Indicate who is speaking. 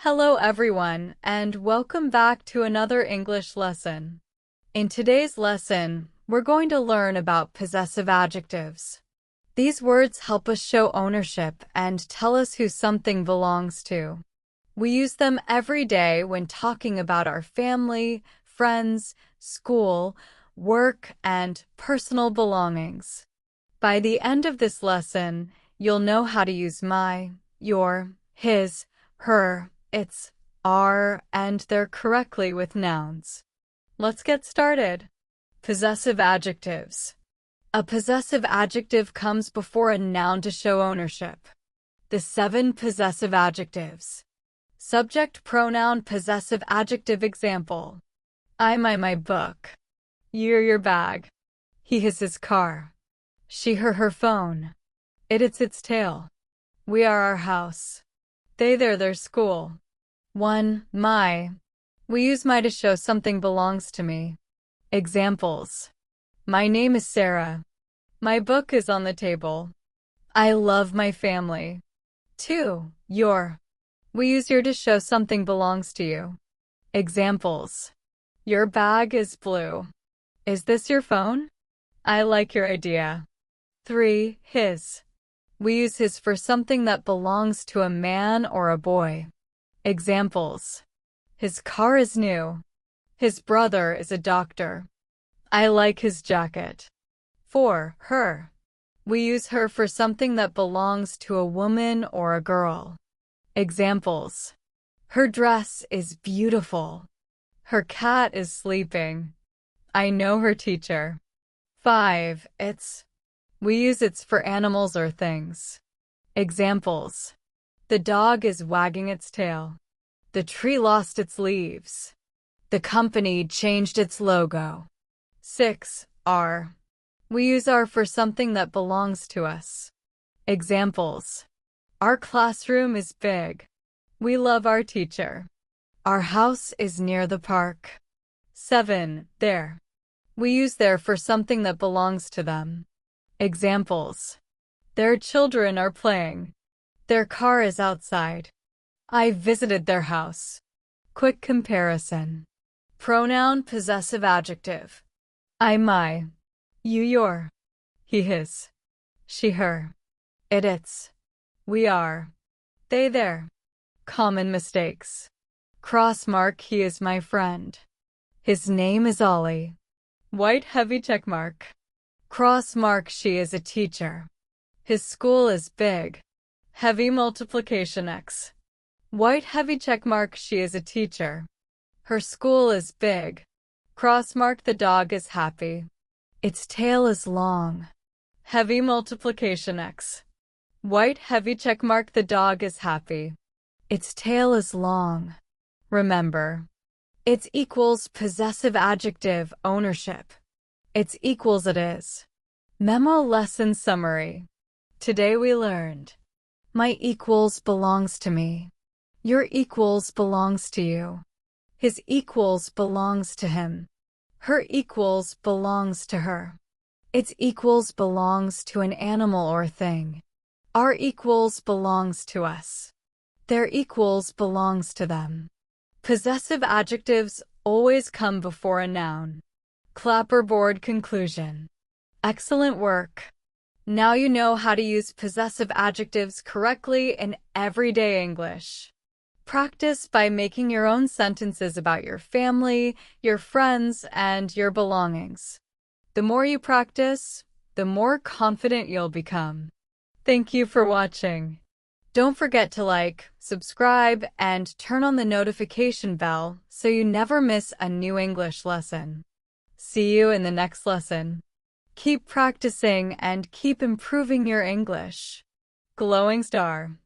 Speaker 1: Hello everyone, and welcome back to another English lesson. In today's lesson, we're going to learn about possessive adjectives. These words help us show ownership and tell us who something belongs to. We use them every day when talking about our family, friends, school, work, and personal belongings. By the end of this lesson, you'll know how to use my, your, his, her, its, our, and their correctly with nouns. Let's get started. Possessive adjectives. A possessive adjective comes before a noun to show ownership. The 7 possessive adjectives. Subject pronoun possessive adjective example. I my book. You're your bag. He his car. She her phone. It's tail. We are our house. They their school. 1. My. We use my to show something belongs to me. Examples. My name is Sarah. My book is on the table. I love my family. 2. Your. We use your to show something belongs to you. Examples. Your bag is blue. Is this your phone? I like your idea. 3. His. We use his for something that belongs to a man or a boy. Examples. His car is new. His brother is a doctor. I like his jacket. 4. Her. We use her for something that belongs to a woman or a girl. Examples. Her dress is beautiful. Her cat is sleeping. I know her teacher. 5. Its. We use its for animals or things. Examples. The dog is wagging its tail. The tree lost its leaves. The company changed its logo. 6. Our. We use our for something that belongs to us. Examples. Our classroom is big. We love our teacher. Our house is near the park. 7. Their. We use their for something that belongs to them. Examples. Their children are playing. Their car is outside. I visited their house. Quick comparison. Pronoun possessive adjective. I my. You your. He his. She her. Its. We are. They their. Common mistakes. Cross mark he is my friend. His name is Ollie. White heavy check mark. Cross mark she is a teacher. His school is big. Heavy multiplication X. White heavy check mark she is a teacher. Her school is big. Cross mark the dog is happy. Its tail is long. Heavy multiplication X. White heavy check mark the dog is happy. Its tail is long. Remember. It's equals possessive adjective ownership. It's equals it is. Memo lesson summary. Today we learned. My equals belongs to me. Your equals belongs to you. His equals belongs to him. Her equals belongs to her. Its equals belongs to an animal or thing. Our equals belongs to us. Their equals belongs to them. Possessive adjectives always come before a noun. Clapperboard conclusion. Excellent work. Now you know how to use possessive adjectives correctly in everyday English. Practice by making your own sentences about your family, your friends, and your belongings. The more you practice, the more confident you'll become. Thank you for watching. Don't forget to like, subscribe, and turn on the notification bell so you never miss a new English lesson. See you in the next lesson. Keep practicing and keep improving your English. Glowing star.